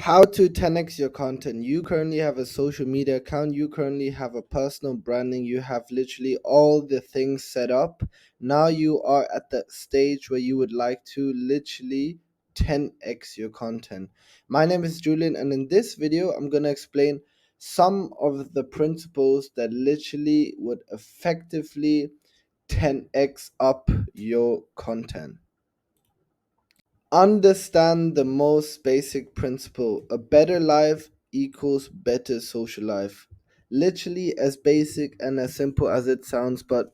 How to 10x your content. You currently have a social media account, you currently have a personal branding, you have literally all the things set up. Now you are at the stage where you would like to literally 10x your content. My name is Julian, and in this video, I'm going to explain some of the principles that literally would effectively 10x up your content. Understand the most basic principle: a better life equals better social life. Literally as basic and as simple as it sounds, but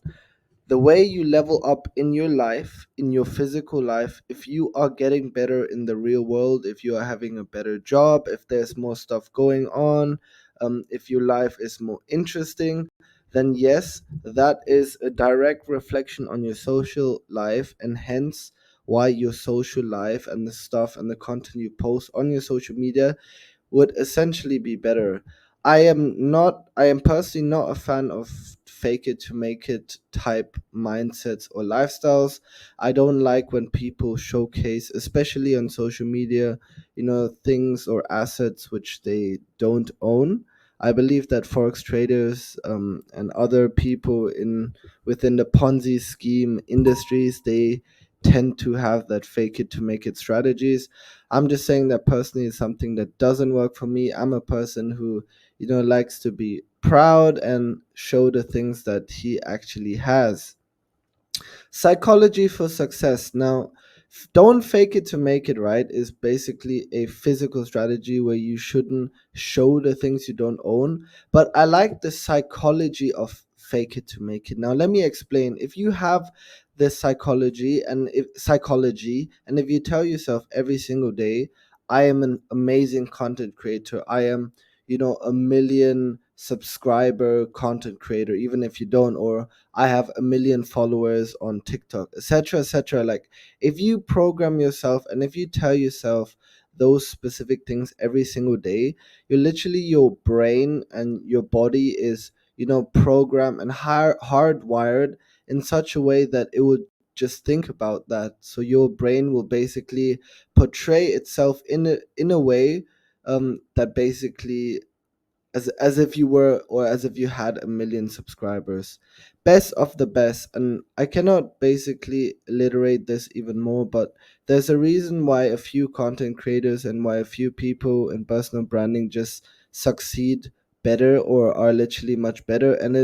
the way you level up in your life, in your physical life, if you are getting better in the real world, if you are having a better job, if there's more stuff going on, if your life is more interesting, then yes, that is a direct reflection on your social life, and hence why your social life and the stuff and the content you post on your social media would essentially be better. I am personally not a fan of fake it to make it type mindsets or lifestyles. I don't like when people showcase, especially on social media, things or assets which they don't own. I believe that forex traders and other people in within the Ponzi scheme industries, they tend to have that fake it to make it strategies. I'm just saying that personally is something that doesn't work for me. I'm a person who, likes to be proud and show the things that he actually has. Psychology for success. Now, don't fake it to make it, right? Is basically a physical strategy where you shouldn't show the things you don't own. But I like the psychology of fake it to make it. Now, let me explain. If you have this psychology, and if you tell yourself every single day, I am an amazing content creator, I am, a million subscriber content creator, even if you don't, or I have a million followers on TikTok, etc., etc. Like, if you program yourself and if you tell yourself those specific things every single day, you're literally, your brain and your body is, programmed and hardwired in such a way that it would just think about that. So your brain will basically portray itself in a way that basically as if you were, or as if you had a million subscribers, best of the best. And I cannot basically iterate this even more, but there's a reason why a few content creators and why a few people in personal branding just succeed better or are literally much better, and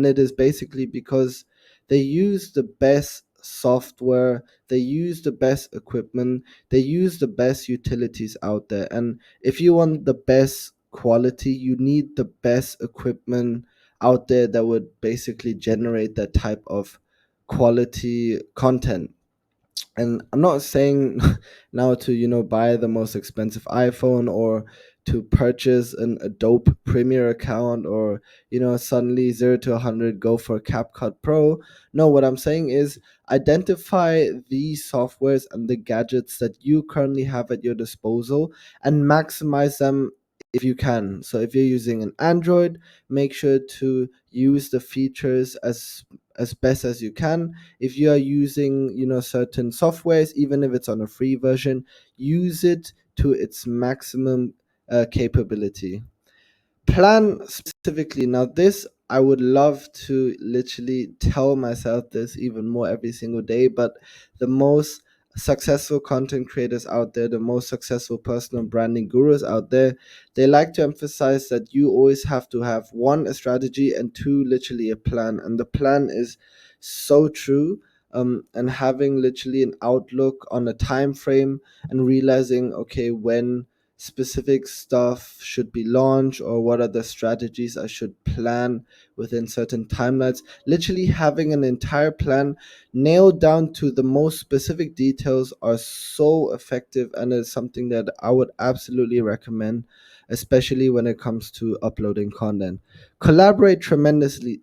it is basically because they use the best software, they use the best equipment, they use the best utilities out there. And if you want the best quality, you need the best equipment out there that would basically generate that type of quality content. And I'm not saying now to, buy the most expensive iPhone, or to purchase an Adobe Premiere account, or, suddenly 0 to 100 go for CapCut Pro. No, what I'm saying is identify the softwares and the gadgets that you currently have at your disposal and maximize them if you can. So if you're using an Android, make sure to use the features as best as you can. If you are using, certain softwares, even if it's on a free version, use it to its maximum capability. Plan specifically. Now, this I would love to literally tell myself this even more every single day, but the most successful content creators out there, the most successful personal branding gurus out there, they like to emphasize that you always have to have one, a strategy, and two, literally a plan. And the plan is so true. And having literally an outlook on a time frame, and realizing, okay, when specific stuff should be launched, or what are the strategies I should plan within certain timelines. Literally having an entire plan nailed down to the most specific details are so effective, and is something that I would absolutely recommend, especially when it comes to uploading content. Collaborate tremendously.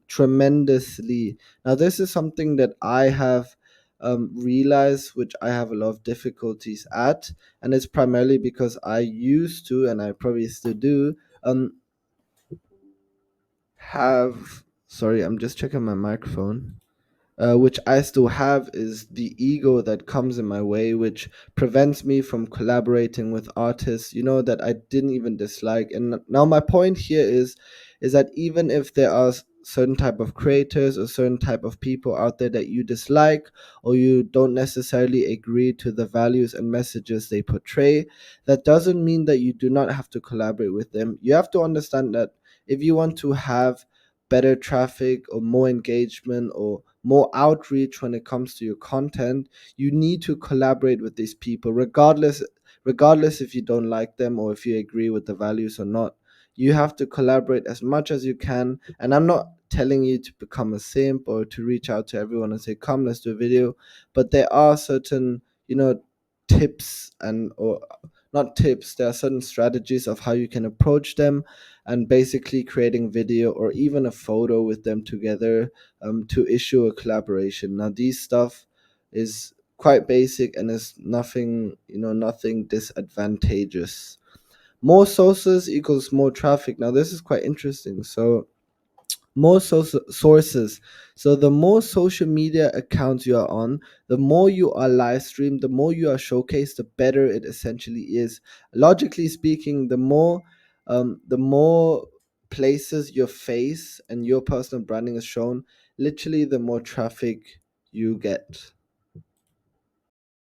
Now, this is something that I have realized, which I have a lot of difficulties at, and it's primarily because I used to, and I probably still do, um, have. Sorry, I'm just checking my microphone. which I still have, is the ego that comes in my way, which prevents me from collaborating with artists, that I didn't even dislike. And now my point here is that even if there are certain type of creators or certain type of people out there that you dislike, or you don't necessarily agree to the values and messages they portray, that doesn't mean that you do not have to collaborate with them. You have to understand that if you want to have better traffic or more engagement or more outreach when it comes to your content, you need to collaborate with these people, regardless if you don't like them or if you agree with the values or not. You have to collaborate as much as you can. And I'm not telling you to become a simp or to reach out to everyone and say, come, let's do a video. But there are certain, tips, and or not tips, there are certain strategies of how you can approach them, and basically creating video or even a photo with them together, to issue a collaboration. Now, these stuff is quite basic and is nothing, nothing disadvantageous. More sources equals more traffic. Now, this is quite interesting. So, sources. So the more social media accounts you are on, the more you are live streamed, the more you are showcased, the better it essentially is. Logically speaking, the more places your face and your personal branding is shown, literally the more traffic you get.